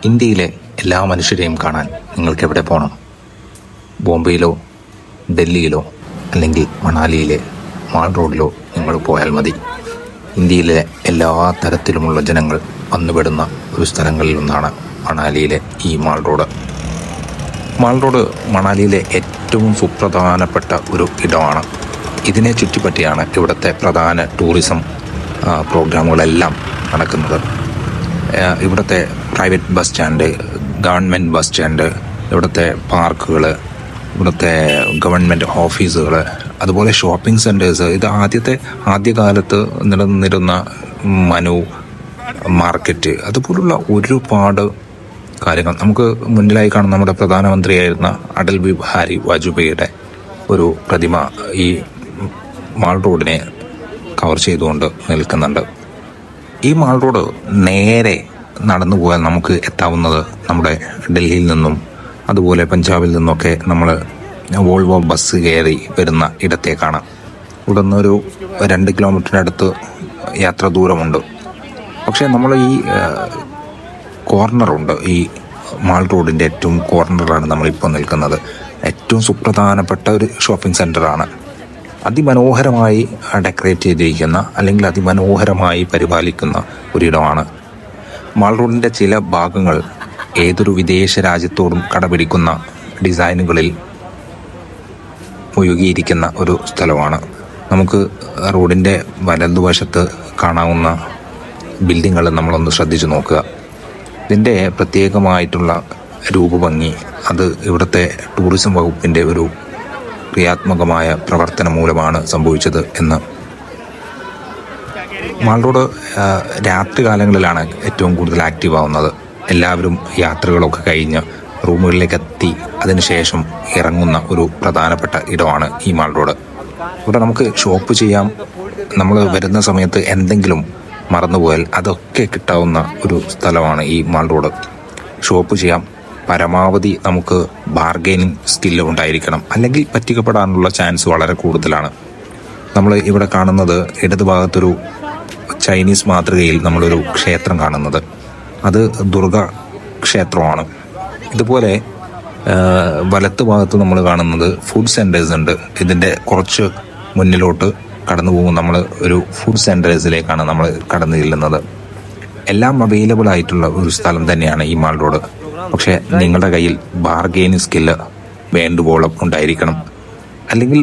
ഇന്ത്യയിലെ എല്ലാ മനുഷ്യരെയും കാണാൻ നിങ്ങൾക്ക് എവിടെ പോകണം? ബോംബെയിലോ ഡൽഹിയിലോ അല്ലെങ്കിൽ മണാലിയിലെ മാൾ റോഡിലോ നിങ്ങൾ പോയാൽ മതി. ഇന്ത്യയിലെ എല്ലാ തരത്തിലുമുള്ള ജനങ്ങൾ വന്നുപെടുന്ന ഒരു സ്ഥലങ്ങളിൽ ഒന്നാണ് മണാലിയിലെ ഈ മാൾ റോഡ്. മാൾ റോഡ് മണാലിയിലെ ഏറ്റവും സുപ്രധാനപ്പെട്ട ഒരു ഇടമാണ്. ഇതിനെ ചുറ്റിപ്പറ്റിയാണ് ഇവിടുത്തെ പ്രധാന ടൂറിസം പ്രോഗ്രാമുകളെല്ലാം നടക്കുന്നത്. ഇവിടുത്തെ private bus stand, government bus stand, ഇവിടുത്തെ പാർക്കുകൾ, ഇവിടുത്തെ ഗവൺമെൻറ് ഓഫീസുകൾ, അതുപോലെ ഷോപ്പിംഗ് സെൻറ്റേഴ്സ്. ഇത് ആദ്യകാലത്ത് നിലനിന്നിരുന്ന മനു മാർക്കറ്റ്, അതുപോലുള്ള ഒരുപാട് കാര്യങ്ങൾ. നമുക്ക് മുന്നിലായി കാണുന്ന നമ്മുടെ പ്രധാനമന്ത്രിയായിരുന്ന അടൽ ബിഹാരി വാജ്പേയിയുടെ ഒരു പ്രതിമ ഈ മാൾ റോഡിനെ കവർ ചെയ്തുകൊണ്ട് നിൽക്കുന്നുണ്ട്. ഈ മാൾ റോഡ് നേരെ നടന്നു പോയാൽ നമുക്ക് എത്താവുന്നത് നമ്മുടെ ഡൽഹിയിൽ നിന്നും അതുപോലെ പഞ്ചാബിൽ നിന്നൊക്കെ നമ്മൾ വോൾവോ ബസ് കയറി വരുന്ന ഇടത്തേക്കാണ്. ഇവിടെ നിന്നൊരു 2 കിലോമീറ്ററിനടുത്ത് യാത്ര ദൂരമുണ്ട്. പക്ഷേ നമ്മൾ ഈ കോർണറുണ്ട്, ഈ മാൾ റോഡിൻ്റെ ഏറ്റവും കോർണറാണ് നമ്മളിപ്പോൾ നിൽക്കുന്നത്. ഏറ്റവും സുപ്രധാനപ്പെട്ട ഒരു ഷോപ്പിംഗ് സെൻ്ററാണ്. അതിമനോഹരമായി ഡെക്കറേറ്റ് ചെയ്തിരിക്കുന്ന അല്ലെങ്കിൽ അതിമനോഹരമായി പരിപാലിക്കുന്ന ഒരിടമാണ്. മാൾ റോഡിൻ്റെ ചില ഭാഗങ്ങൾ ഏതൊരു വിദേശ രാജ്യത്തോടും കടപിടിക്കുന്ന ഡിസൈനുകളിൽ മുഴുകിയിരിക്കുന്ന ഒരു സ്ഥലമാണ്. നമുക്ക് റോഡിൻ്റെ വലതുവശത്ത് കാണാവുന്ന ബിൽഡിങ്ങുകൾ നമ്മളൊന്ന് ശ്രദ്ധിച്ചു നോക്കുക. ഇതിൻ്റെ പ്രത്യേകമായിട്ടുള്ള രൂപഭംഗി അത് ഇവിടുത്തെ ടൂറിസം വകുപ്പിൻ്റെ ഒരു ക്രിയാത്മകമായ പ്രവർത്തനം മൂലമാണ് സംഭവിച്ചത് എന്ന്. മാൾ റോഡ് രാത്രി കാലങ്ങളിലാണ് ഏറ്റവും കൂടുതൽ ആക്റ്റീവ് ആവുന്നത്. എല്ലാവരും യാത്രകളൊക്കെ കഴിഞ്ഞ് റൂമുകളിലേക്ക് എത്തി അതിനുശേഷം ഇറങ്ങുന്ന ഒരു പ്രധാനപ്പെട്ട ഇടമാണ് ഈ മാൾ റോഡ്. ഇവിടെ നമുക്ക് ഷോപ്പ് ചെയ്യാം. നമ്മൾ വരുന്ന സമയത്ത് എന്തെങ്കിലും മറന്നുപോയാൽ അതൊക്കെ കിട്ടാവുന്ന ഒരു സ്ഥലമാണ് ഈ മാൾ റോഡ്. ഷോപ്പ് ചെയ്യാം. പരമാവധി നമുക്ക് ബാർഗെയിനിങ് സ്കില്ല് ഉണ്ടായിരിക്കണം, അല്ലെങ്കിൽ പറ്റിക്കപ്പെടാനുള്ള ചാൻസ് വളരെ കൂടുതലാണ്. നമ്മൾ ഇവിടെ കാണുന്നത് ഇടതുഭാഗത്തൊരു ചൈനീസ് മാതൃകയിൽ നമ്മളൊരു ക്ഷേത്രം കാണുന്നത്, അത് ദുർഗ ക്ഷേത്രമാണ്. ഇതുപോലെ വലത്ത് ഭാഗത്ത് നമ്മൾ കാണുന്നത് ഫുഡ് സെൻറ്റേഴ്സ് ഉണ്ട്. ഇതിൻ്റെ കുറച്ച് മുന്നിലോട്ട് കടന്നു പോകും നമ്മൾ ഒരു ഫുഡ് സെൻറ്റേഴ്സിലേക്കാണ് നമ്മൾ കടന്നു ചെല്ലുന്നത്. എല്ലാം അവൈലബിൾ ആയിട്ടുള്ള ഒരു സ്ഥലം തന്നെയാണ് ഈ മാൾ റോഡ്. പക്ഷേ നിങ്ങളുടെ കയ്യിൽ ബാർഗെയിനിങ് സ്കില്ല് വേണ്ടുവോളം ഉണ്ടായിരിക്കണം. അല്ലെങ്കിൽ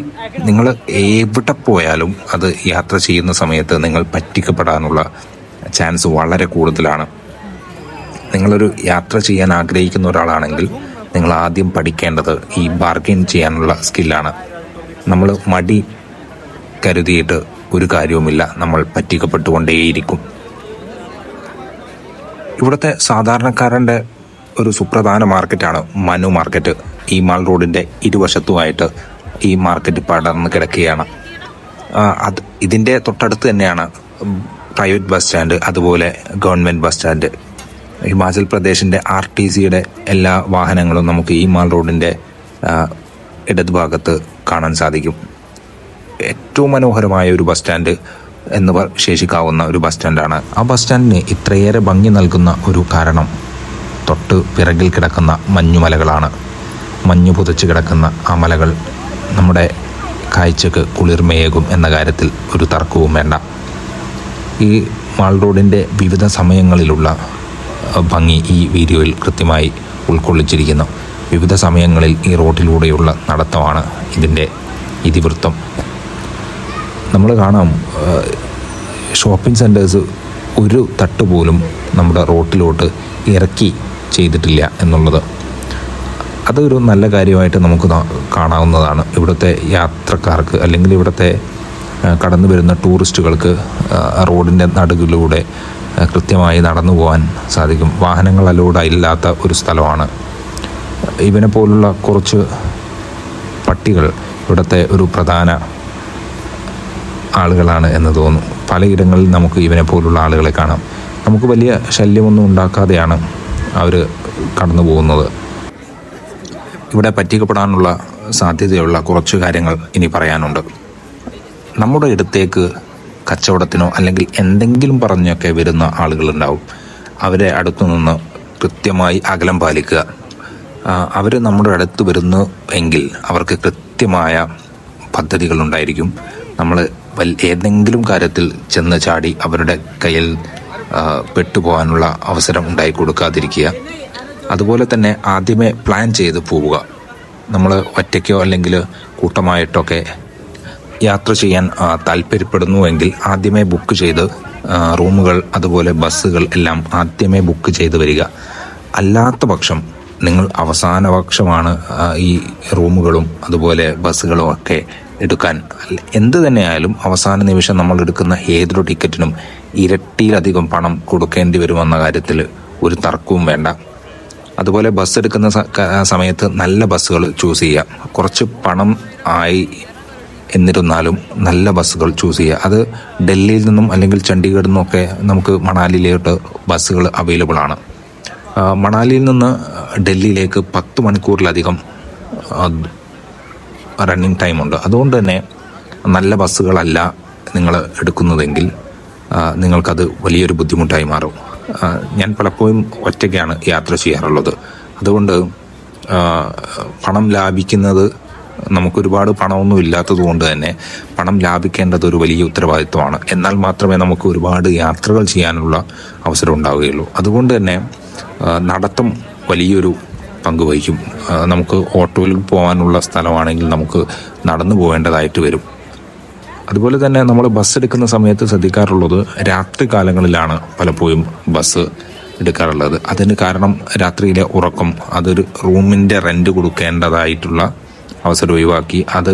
നിങ്ങൾ എവിടെ പോയാലും അത് യാത്ര ചെയ്യുന്ന സമയത്ത് നിങ്ങൾ പറ്റിക്കപ്പെടാനുള്ള ചാൻസ് വളരെ കൂടുതലാണ്. നിങ്ങളൊരു യാത്ര ചെയ്യാൻ ആഗ്രഹിക്കുന്ന ഒരാളാണെങ്കിൽ നിങ്ങൾ ആദ്യം പഠിക്കേണ്ടത് ഈ ബാർഗെയിൻ ചെയ്യാനുള്ള സ്കില്ലാണ്. നമ്മൾ മടി കരുതിയിട്ട് ഒരു കാര്യവുമില്ല, നമ്മൾ പറ്റിക്കപ്പെട്ടുകൊണ്ടേയിരിക്കും. ഇവിടുത്തെ സാധാരണക്കാരൻ്റെ ഒരു സുപ്രധാന മാർക്കറ്റാണ് മനു മാർക്കറ്റ്. ഈ മാൾ റോഡിൻ്റെ ഇരുവശത്തുമായിട്ട് ഈ മാർക്കറ്റ് പടർന്ന് കിടക്കുകയാണ്. ഇതിൻ്റെ തൊട്ടടുത്ത് തന്നെയാണ് പ്രൈവറ്റ് ബസ് സ്റ്റാൻഡ്, അതുപോലെ ഗവൺമെൻറ് ബസ് സ്റ്റാൻഡ്. ഹിമാചൽ പ്രദേശിൻ്റെ RTCയുടെ എല്ലാ വാഹനങ്ങളും നമുക്ക് ഈ മാൾ റോഡിൻ്റെ ഇടതുഭാഗത്ത് കാണാൻ സാധിക്കും. ഏറ്റവും മനോഹരമായ ഒരു ബസ് സ്റ്റാൻഡ് എന്ന് വിശേഷിക്കാവുന്ന ഒരു ബസ് സ്റ്റാൻഡാണ്. ആ ബസ് സ്റ്റാൻഡിന് ഇത്രയേറെ ഭംഗി നൽകുന്ന ഒരു കാരണം തൊട്ട് പിറകിൽ കിടക്കുന്ന മഞ്ഞുമലകളാണ്. മഞ്ഞു പുതച്ച് കിടക്കുന്ന ആ മലകൾ നമ്മുടെ കാഴ്ചക്ക് കുളിർമയേകും എന്ന കാര്യത്തിൽ ഒരു തർക്കവും വേണ്ട. ഈ മാൾ റോഡിൻ്റെ വിവിധ സമയങ്ങളിലുള്ള ഭംഗി ഈ വീഡിയോയിൽ കൃത്യമായി ഉൾക്കൊള്ളിച്ചിരിക്കുന്നു. വിവിധ സമയങ്ങളിൽ ഈ റോഡിലൂടെയുള്ള നടത്തമാണ് ഇതിൻ്റെ ഇതിവൃത്തം. നമ്മൾ കാണാം ഷോപ്പിംഗ് സെൻറ്റേഴ്സ് ഒരു തട്ട് പോലും നമ്മുടെ റോട്ടിലോട്ട് ഇറക്കി ചെയ്തിട്ടില്ല എന്നുള്ളത്. അതൊരു നല്ല കാര്യമായിട്ട് നമുക്ക് കാണാവുന്നതാണ്. ഇവിടുത്തെ യാത്രക്കാർക്ക് അല്ലെങ്കിൽ ഇവിടുത്തെ കടന്നു വരുന്ന ടൂറിസ്റ്റുകൾക്ക് റോഡിൻ്റെ നടുവിലൂടെ കൃത്യമായി നടന്നു പോകാൻ സാധിക്കും. വാഹനങ്ങൾ അലോഡായില്ലാത്ത ഒരു സ്ഥലമാണ്. ഇവനെ പോലുള്ള കുറച്ച് പട്ടികൾ ഇവിടുത്തെ ഒരു പ്രധാന ആളുകളാണ് എന്ന് തോന്നുന്നു. പലയിടങ്ങളിൽ നമുക്ക് ഇവനെ പോലുള്ള ആളുകളെ കാണാം. നമുക്ക് വലിയ ശല്യമൊന്നും ഉണ്ടാക്കാതെയാണ് അവർ കടന്നു പോകുന്നത്. ഇവിടെ പറ്റിക്കപ്പെടാനുള്ള സാധ്യതയുള്ള കുറച്ച് കാര്യങ്ങൾ ഇനി പറയാനുണ്ട്. നമ്മുടെ അടുത്തേക്ക് കച്ചവടത്തിനോ അല്ലെങ്കിൽ എന്തെങ്കിലും പറഞ്ഞൊക്കെ വരുന്ന ആളുകളുണ്ടാവും. അവരെ അടുത്തു നിന്ന് കൃത്യമായി അകലം പാലിക്കുക. അവർ നമ്മുടെ അടുത്ത് വരുന്നു എങ്കിൽ അവർക്ക് കൃത്യമായ പദ്ധതികളുണ്ടായിരിക്കും. നമ്മൾ ഏതെങ്കിലും കാര്യത്തിൽ ചെന്ന് ചാടി അവരുടെ കയ്യിൽ പെട്ടുപോകാനുള്ള അവസരം ഉണ്ടായി കൊടുക്കാതിരിക്കുക. അതുപോലെ തന്നെ ആദ്യമേ പ്ലാൻ ചെയ്ത് പോവുക. നമ്മൾ ഒറ്റയ്ക്കോ അല്ലെങ്കിൽ കൂട്ടമായിട്ടൊക്കെ യാത്ര ചെയ്യാൻ താല്പര്യപ്പെടുന്നുവെങ്കിൽ ആദ്യമേ ബുക്ക് ചെയ്ത് റൂമുകൾ അതുപോലെ ബസ്സുകൾ എല്ലാം ആദ്യമേ ബുക്ക് ചെയ്ത് വരിക. അല്ലാത്ത പക്ഷം നിങ്ങൾ അവസാന പക്ഷമാണ് ഈ റൂമുകളും അതുപോലെ ബസ്സുകളും ഒക്കെ എടുക്കാൻ. എന്ത് തന്നെയായാലും അവസാന നിമിഷം നമ്മൾ എടുക്കുന്ന ഏതൊരു ടിക്കറ്റിനും ഇരട്ടിയിലധികം പണം കൊടുക്കേണ്ടി വരുമെന്ന കാര്യത്തിൽ ഒരു തർക്കവും വേണ്ട. അതുപോലെ ബസ് എടുക്കുന്ന സമയത്ത് നല്ല ബസ്സുകൾ ചൂസ് ചെയ്യുക. കുറച്ച് പണം ആയി എന്നിരുന്നാലും നല്ല ബസ്സുകൾ ചൂസ് ചെയ്യുക. അത് ഡൽഹിയിൽ നിന്നും അല്ലെങ്കിൽ ചണ്ഡീഗഡിൽ നിന്നൊക്കെ നമുക്ക് മണാലിയിലോട്ട് ബസ്സുകൾ അവൈലബിൾ ആണ്. മണാലിയിൽ നിന്ന് ഡൽഹിയിലേക്ക് 10 മണിക്കൂറിലധികം റണ്ണിങ് ടൈമുണ്ട്. അതുകൊണ്ട് തന്നെ നല്ല ബസ്സുകളല്ല നിങ്ങൾ എടുക്കുന്നതെങ്കിൽ നിങ്ങൾക്കത് വലിയൊരു ബുദ്ധിമുട്ടായി മാറും. ഞാൻ പലപ്പോഴും ഒറ്റയ്ക്കാണ് യാത്ര ചെയ്യാറുള്ളത്. അതുകൊണ്ട് പണം ലാഭിക്കുന്നത്, നമുക്കൊരുപാട് പണമൊന്നും ഇല്ലാത്തത് കൊണ്ട് തന്നെ പണം ലാഭിക്കേണ്ടത് ഒരു വലിയ ഉത്തരവാദിത്വമാണ്. എന്നാൽ മാത്രമേ നമുക്ക് ഒരുപാട് യാത്രകൾ ചെയ്യാനുള്ള അവസരം ഉണ്ടാവുകയുള്ളൂ. അതുകൊണ്ട് തന്നെ നടത്തം വലിയൊരു പങ്ക് വഹിക്കും. നമുക്ക് ഓട്ടോയിൽ പോകാനുള്ള സ്ഥലമാണെങ്കിൽ നമുക്ക് നടന്നു പോകേണ്ടതായിട്ട് വരും. അതുപോലെ തന്നെ നമ്മൾ ബസ് എടുക്കുന്ന സമയത്ത് ശ്രദ്ധിക്കാറുള്ളത് രാത്രി കാലങ്ങളിലാണ് പലപ്പോഴും ബസ് എടുക്കാറുള്ളത്. അതിന് കാരണം രാത്രിയിലെ ഉറക്കം, അതൊരു റൂമിൻ്റെ റെൻറ്റ് കൊടുക്കേണ്ടതായിട്ടുള്ള അവസരം ഒഴിവാക്കി അത്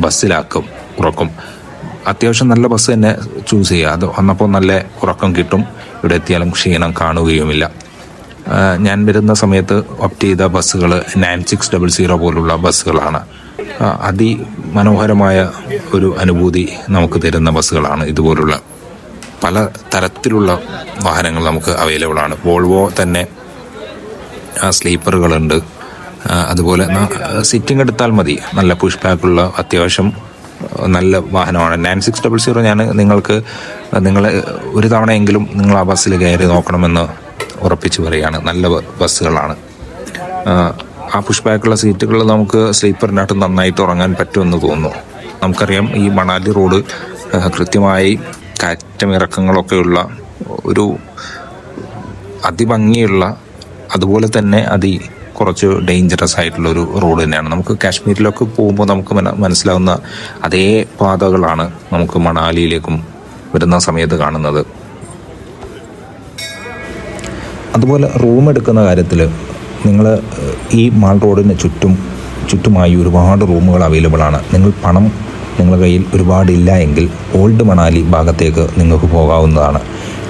ബസ്സിലാക്കും. ഉറക്കം അത്യാവശ്യം നല്ല ബസ് തന്നെ ചൂസ് ചെയ്യുക. അത് വന്നപ്പോൾ നല്ല ഉറക്കം കിട്ടും. ഇവിടെ എത്തിയാലും ക്ഷീണം കാണുകയുമില്ല. ഞാൻ വരുന്ന സമയത്ത് ഓപ്റ്റ് ചെയ്ത ബസ്സുകൾ 9600 പോലുള്ള ബസ്സുകളാണ്. അതിമനോഹരമായ ഒരു അനുഭൂതി നമുക്ക് തരുന്ന ബസ്സുകളാണ്. ഇതുപോലുള്ള പല തരത്തിലുള്ള വാഹനങ്ങൾ നമുക്ക് അവൈലബിൾ ആണ്. വോൾവോ തന്നെ സ്ലീപ്പറുകളുണ്ട്. അതുപോലെ സിറ്റിംഗ് എടുത്താൽ മതി. നല്ല പുഷ് ബാക്കുള്ള അത്യാവശ്യം നല്ല വാഹനമാണ് 9600. ഞാൻ നിങ്ങൾ ഒരു തവണയെങ്കിലും നിങ്ങൾ ആ ബസ്സിൽ കയറി നോക്കണമെന്ന് ഉറപ്പിച്ച് പറയുകയാണ്. നല്ല ബസ്സുകളാണ്. ആ പുഷ് ബാക്കുള്ള സീറ്റുകൾ നമുക്ക് സ്ലീപ്പറിനകത്ത് നന്നായിട്ട് ഉറങ്ങാൻ പറ്റുമെന്ന് തോന്നുന്നു. നമുക്കറിയാം ഈ മണാലി റോഡ് കൃത്യമായി കയറ്റമിറക്കങ്ങളൊക്കെയുള്ള ഒരു അതിഭംഗിയുള്ള, അതുപോലെ തന്നെ കുറച്ച് ഡേഞ്ചറസ് ആയിട്ടുള്ള ഒരു റോഡ് തന്നെയാണ്. നമുക്ക് കാശ്മീരിലൊക്കെ പോകുമ്പോൾ നമുക്ക് മനസ്സിലാവുന്ന അതേ പാതകളാണ് നമുക്ക് മണാലിയിലേക്കും വരുന്ന സമയത്ത് കാണുന്നത്. അതുപോലെ റൂം എടുക്കുന്ന കാര്യത്തിൽ നിങ്ങൾ ഈ മാൾ റോഡിന് ചുറ്റുമായി ഒരുപാട് റൂമുകൾ അവൈലബിൾ ആണ്. പണം നിങ്ങളുടെ കയ്യിൽ ഒരുപാട് ഇല്ല എങ്കിൽ ഓൾഡ് മണാലി ഭാഗത്തേക്ക് നിങ്ങൾക്ക് പോകാവുന്നതാണ്.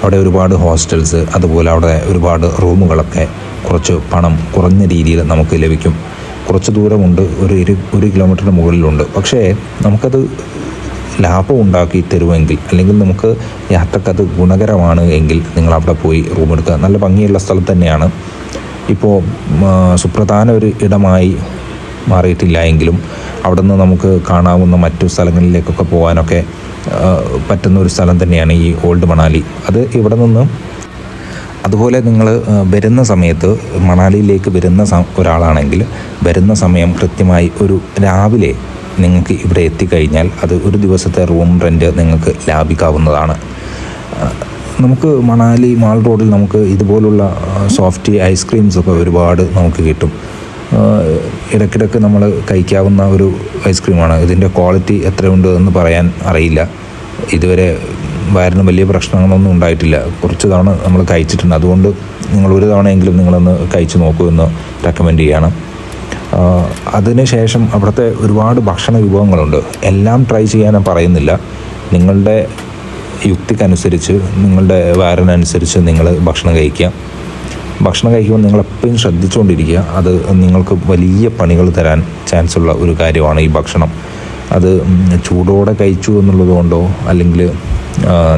അവിടെ ഒരുപാട് ഹോസ്റ്റൽസ്, അതുപോലെ അവിടെ ഒരുപാട് റൂമുകളൊക്കെ കുറച്ച് പണം കുറഞ്ഞ രീതിയിൽ നമുക്ക് ലഭിക്കും. കുറച്ച് ദൂരമുണ്ട്, ഒരു കിലോമീറ്ററിന് മുകളിലുണ്ട്. പക്ഷേ നമുക്കത് ലാഭം ഉണ്ടാക്കി തരുമെങ്കിൽ, അല്ലെങ്കിൽ നമുക്ക് യാത്രക്കത് ഗുണകരമാണ് എങ്കിൽ നിങ്ങൾ അവിടെ പോയി റൂം എടുക്കുക. നല്ല ഭംഗിയുള്ള സ്ഥലം തന്നെയാണ്. ഇപ്പോൾ സുപ്രധാന ഒരു ഇടമായി മാറിയിട്ടില്ല എങ്കിലും അവിടെ നിന്ന് നമുക്ക് കാണാവുന്ന മറ്റു സ്ഥലങ്ങളിലേക്കൊക്കെ പോകാനൊക്കെ പറ്റുന്ന ഒരു സ്ഥലം തന്നെയാണ് ഈ ഓൾഡ് മണാലി. അത് ഇവിടെ നിന്ന്, അതുപോലെ നിങ്ങൾ വരുന്ന സമയത്ത് മണാലിയിലേക്ക് വരുന്ന ഒരാളാണെങ്കിൽ വരുന്ന സമയം കൃത്യമായി ഒരു രാവിലെ നിങ്ങൾക്ക് ഇവിടെ എത്തിക്കഴിഞ്ഞാൽ അത് ഒരു ദിവസത്തെ റൂം റെൻറ്റ് നിങ്ങൾക്ക് ലാഭിക്കാവുന്നതാണ്. നമുക്ക് മണാലി മാൾ റോഡിൽ നമുക്ക് ഇതുപോലുള്ള സോഫ്റ്റ് ഐസ്ക്രീംസൊക്കെ ഒരുപാട് നമുക്ക് കിട്ടും. ഇടയ്ക്കിടയ്ക്ക് നമ്മൾ കഴിക്കാവുന്ന ഒരു ഐസ്ക്രീമാണ്. ഇതിൻ്റെ ക്വാളിറ്റി എത്രയുണ്ട് എന്ന് പറയാൻ അറിയില്ല. ഇതുവരെ വയറിന് വലിയ പ്രശ്നങ്ങളൊന്നും ഉണ്ടായിട്ടില്ല. കുറച്ച് തവണ നമ്മൾ കഴിച്ചിട്ടുണ്ട്. അതുകൊണ്ട് നിങ്ങൾ ഒരു തവണയെങ്കിലും നിങ്ങളൊന്ന് കഴിച്ച് നോക്കുമെന്ന് റെക്കമെൻഡ് ചെയ്യണം. അതിനുശേഷം അവിടുത്തെ ഒരുപാട് ഭക്ഷണ വിഭവങ്ങളുണ്ട്. എല്ലാം ട്രൈ ചെയ്യാൻ പറയുന്നില്ല. നിങ്ങളുടെ യുക്തിക്കനുസരിച്ച്, നിങ്ങളുടെ വയറിനനുസരിച്ച് നിങ്ങൾ ഭക്ഷണം കഴിക്കുക. ഭക്ഷണം കഴിക്കുമ്പോൾ നിങ്ങളെപ്പോഴും ശ്രദ്ധിച്ചുകൊണ്ടിരിക്കുക. അത് നിങ്ങൾക്ക് വലിയ പണികൾ തരാൻ ചാൻസ് ഉള്ള ഒരു കാര്യമാണ് ഈ ഭക്ഷണം. അത് ചൂടോടെ കഴിച്ചു എന്നുള്ളത് കൊണ്ടോ അല്ലെങ്കിൽ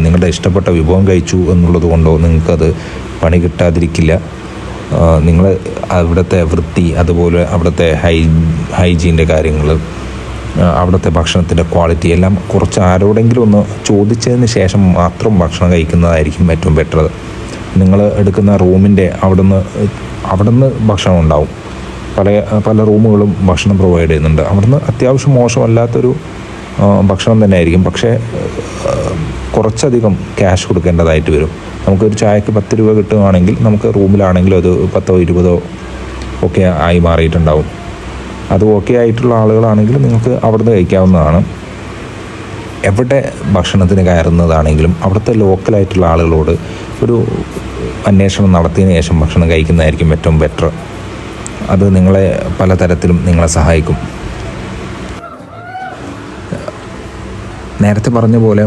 നിങ്ങളുടെ ഇഷ്ടപ്പെട്ട വിഭവം കഴിച്ചു എന്നുള്ളത് കൊണ്ടോ നിങ്ങൾക്കത് പണി കിട്ടാതിരിക്കില്ല. നിങ്ങൾ അവിടുത്തെ വൃത്തി, അതുപോലെ അവിടുത്തെ ഹൈജീൻ്റെ കാര്യങ്ങൾ, അവിടുത്തെ ഭക്ഷണത്തിൻ്റെ ക്വാളിറ്റി എല്ലാം കുറച്ച് ആരോടെങ്കിലും ഒന്ന് ചോദിച്ചതിന് ശേഷം മാത്രം ഭക്ഷണം കഴിക്കുന്നതായിരിക്കും ഏറ്റവും ബെറ്റർ. നിങ്ങൾ എടുക്കുന്ന റൂമിൻ്റെ അവിടുന്ന് ഭക്ഷണം ഉണ്ടാവും. പല റൂമുകളും ഭക്ഷണം പ്രൊവൈഡ് ചെയ്യുന്നുണ്ട്. അവിടുന്ന് അത്യാവശ്യം മോശമല്ലാത്തൊരു ഭക്ഷണം തന്നെ ആയിരിക്കും. പക്ഷേ കുറച്ചധികം ക്യാഷ് കൊടുക്കേണ്ടതായിട്ട് വരും. നമുക്കൊരു ചായക്ക് 10 രൂപ കിട്ടുകയാണെങ്കിൽ നമുക്ക് റൂമിലാണെങ്കിലും അത് 10-20 ഒക്കെ ആയി മാറിയിട്ടുണ്ടാവും. അത് ഓക്കെ ആയിട്ടുള്ള ആളുകളാണെങ്കിൽ നിങ്ങൾക്ക് അവിടുന്ന് കഴിക്കാവുന്നതാണ്. എവിടെ ഭക്ഷണത്തിന് കയറുന്നതാണെങ്കിലും അവിടുത്തെ ലോക്കലായിട്ടുള്ള ആളുകളോട് ഒരു അന്വേഷണം നടത്തിയതിന് ശേഷം ഭക്ഷണം കഴിക്കുന്നതായിരിക്കും ഏറ്റവും ബെറ്റർ. അത് നിങ്ങളെ പലതരത്തിലും നിങ്ങളെ സഹായിക്കും. നേരത്തെ പറഞ്ഞ പോലെ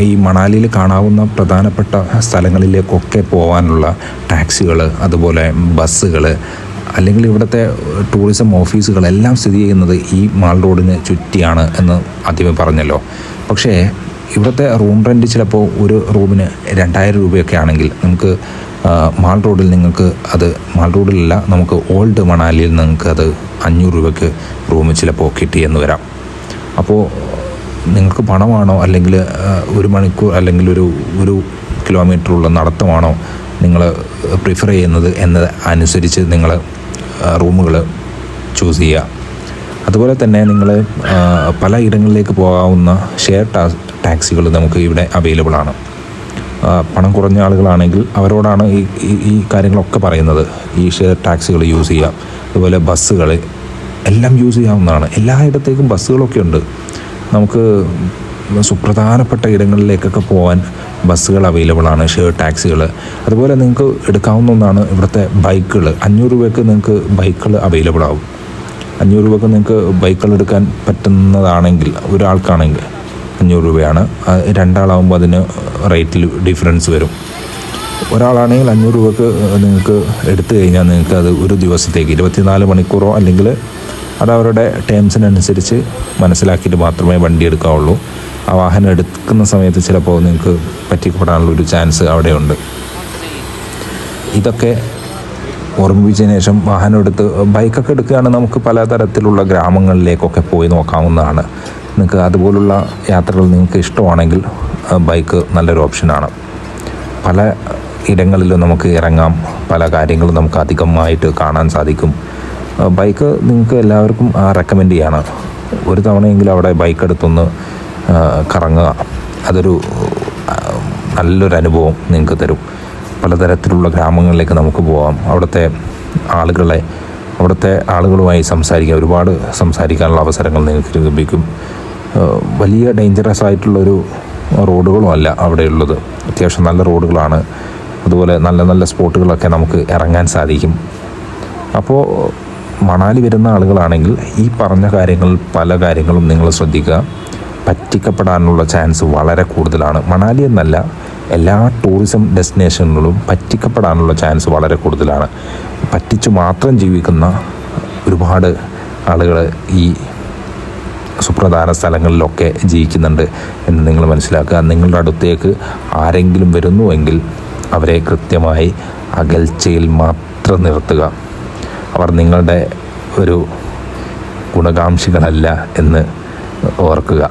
ഈ മണാലിയിൽ കാണാവുന്ന പ്രധാനപ്പെട്ട സ്ഥലങ്ങളിലേക്കൊക്കെ പോകാനുള്ള ടാക്സികൾ, അതുപോലെ ബസ്സുകൾ, അല്ലെങ്കിൽ ഇവിടുത്തെ ടൂറിസം ഓഫീസുകളെല്ലാം സ്ഥിതി ചെയ്യുന്നത് ഈ മാൾ റോഡിന് ചുറ്റിയാണ് എന്ന് ആദ്യമേ പറഞ്ഞല്ലോ. പക്ഷേ ഇവിടുത്തെ റൂം റെൻറ്റ് ചിലപ്പോൾ ഒരു റൂമിന് 2000 രൂപയൊക്കെ ആണെങ്കിൽ നമുക്ക് മാൾ റോഡിൽ മാൾ റോഡിലല്ല, നമുക്ക് ഓൾഡ് മണാലിയിൽ നിങ്ങൾക്ക് അത് 500 രൂപയ്ക്ക് റൂം ചിലപ്പോൾ കിട്ടിയെന്ന് വരാം. അപ്പോൾ നിങ്ങൾക്ക് പണമാണോ, അല്ലെങ്കിൽ 1 മണിക്കൂർ അല്ലെങ്കിൽ ഒരു കിലോമീറ്ററുള്ള നടത്തമാണോ നിങ്ങൾ പ്രിഫർ ചെയ്യുന്നത് എന്നത് അനുസരിച്ച് നിങ്ങൾ റൂമുകൾ ചൂസ് ചെയ്യുക. അതുപോലെ തന്നെ നിങ്ങൾ പല ഇടങ്ങളിലേക്ക് പോകാവുന്ന ഷെയർ ടാക്സികൾ നമുക്ക് ഇവിടെ അവൈലബിൾ ആണ്. പണം കുറഞ്ഞ ആളുകളാണെങ്കിൽ അവരോടാണ് ഈ കാര്യങ്ങളൊക്കെ പറയുന്നത്. ഈ ഷെയർ ടാക്സികൾ യൂസ് ചെയ്യുക. അതുപോലെ ബസ്സുകൾ എല്ലാം യൂസ് ചെയ്യാവുന്നതാണ്. എല്ലായിടത്തേക്കും ബസ്സുകളൊക്കെ ഉണ്ട്. നമുക്ക് സുപ്രധാനപ്പെട്ട ഇടങ്ങളിലേക്കൊക്കെ പോകാൻ ബസ്സുകൾ അവൈലബിൾ ആണ്, ഷെയർ ടാക്സികൾ. അതുപോലെ നിങ്ങൾക്ക് എടുക്കാവുന്ന ഒന്നാണ് ഇവിടുത്തെ ബൈക്കുകൾ. 500 രൂപയ്ക്ക് നിങ്ങൾക്ക് ബൈക്കുകൾ അവൈലബിൾ ആവും. 500 രൂപയ്ക്ക് നിങ്ങൾക്ക് ബൈക്കുകൾ എടുക്കാൻ പറ്റുന്നതാണെങ്കിൽ ഒരാൾക്കാണെങ്കിൽ 500 രൂപയാണ്. 2 ആളാകുമ്പോൾ അതിന് റേറ്റിൽ ഡിഫറൻസ് വരും. ഒരാളാണെങ്കിൽ 500 രൂപയ്ക്ക് നിങ്ങൾക്ക് എടുത്തു കഴിഞ്ഞാൽ നിങ്ങൾക്ക് അത് ഒരു ദിവസത്തേക്ക് 24 മണിക്കൂറോ അല്ലെങ്കിൽ അത് അവരുടെ ടേംസിനനുസരിച്ച് മനസ്സിലാക്കിയിട്ട് മാത്രമേ വണ്ടി എടുക്കാവുള്ളൂ. ആ വാഹനം എടുക്കുന്ന സമയത്ത് ചിലപ്പോൾ നിങ്ങൾക്ക് പറ്റിക്കപ്പെടാനുള്ളൊരു ചാൻസ് അവിടെയുണ്ട്. ഇതൊക്കെ ഓർമ്മിപ്പിച്ചതിന് ശേഷം വാഹനം എടുത്ത് ബൈക്കൊക്കെ എടുക്കുകയാണെങ്കിൽ നമുക്ക് പലതരത്തിലുള്ള ഗ്രാമങ്ങളിലേക്കൊക്കെ പോയി നോക്കാവുന്നതാണ്. നിങ്ങൾക്ക് അതുപോലുള്ള യാത്രകൾ നിങ്ങൾക്ക് ഇഷ്ടമാണെങ്കിൽ ബൈക്ക് നല്ലൊരു ഓപ്ഷനാണ്. പല ഇടങ്ങളിലും നമുക്ക് ഇറങ്ങാം, പല കാര്യങ്ങളും നമുക്ക് അധികമായിട്ട് കാണാൻ സാധിക്കും. ബൈക്ക് നിങ്ങൾക്ക് എല്ലാവർക്കും റെക്കമെൻഡ് ചെയ്യാണ്. ഒരു തവണയെങ്കിലും അവിടെ ബൈക്ക് എടുത്തൊന്ന് കറങ്ങുക. അതൊരു നല്ലൊരു അനുഭവം നിങ്ങൾക്ക് തരും. പലതരത്തിലുള്ള ഗ്രാമങ്ങളിലേക്ക് നമുക്ക് പോകാം. അവിടുത്തെ ആളുകളുമായി ഒരുപാട് സംസാരിക്കാനുള്ള അവസരങ്ങൾ നിങ്ങൾക്ക് ലഭിക്കും. വലിയ ഡേഞ്ചറസ് ആയിട്ടുള്ളൊരു റോഡുകളും അല്ല അവിടെയുള്ളത്. അത്യാവശ്യം നല്ല റോഡുകളാണ്. അതുപോലെ നല്ല നല്ല സ്പോട്ടുകളൊക്കെ നമുക്ക് ഇറങ്ങാൻ സാധിക്കും. അപ്പോൾ മണാലി വരുന്ന ആളുകളാണെങ്കിൽ ഈ പറഞ്ഞ പല കാര്യങ്ങളും നിങ്ങൾ ശ്രദ്ധിക്കുക. പറ്റിക്കപ്പെടാനുള്ള ചാൻസ് വളരെ കൂടുതലാണ്. മണാലി എന്നല്ല, എല്ലാ ടൂറിസം ഡെസ്റ്റിനേഷനുകളും പറ്റിക്കപ്പെടാനുള്ള ചാൻസ് വളരെ കൂടുതലാണ്. പറ്റിച്ചു മാത്രം ജീവിക്കുന്ന ഒരുപാട് ആളുകൾ ഈ സുപ്രധാന സ്ഥലങ്ങളിലൊക്കെ ജീവിക്കുന്നുണ്ട് എന്ന് നിങ്ങൾ മനസ്സിലാക്കുക. നിങ്ങളുടെ അടുത്തേക്ക് ആരെങ്കിലും വരുന്നുവെങ്കിൽ അവരെ കൃത്യമായി അകൽച്ചയിൽ മാത്രം നിർത്തുക. അവർ നിങ്ങളുടെ ഒരു ഗുണകാംക്ഷികളല്ല എന്ന് ഓർക്കുക.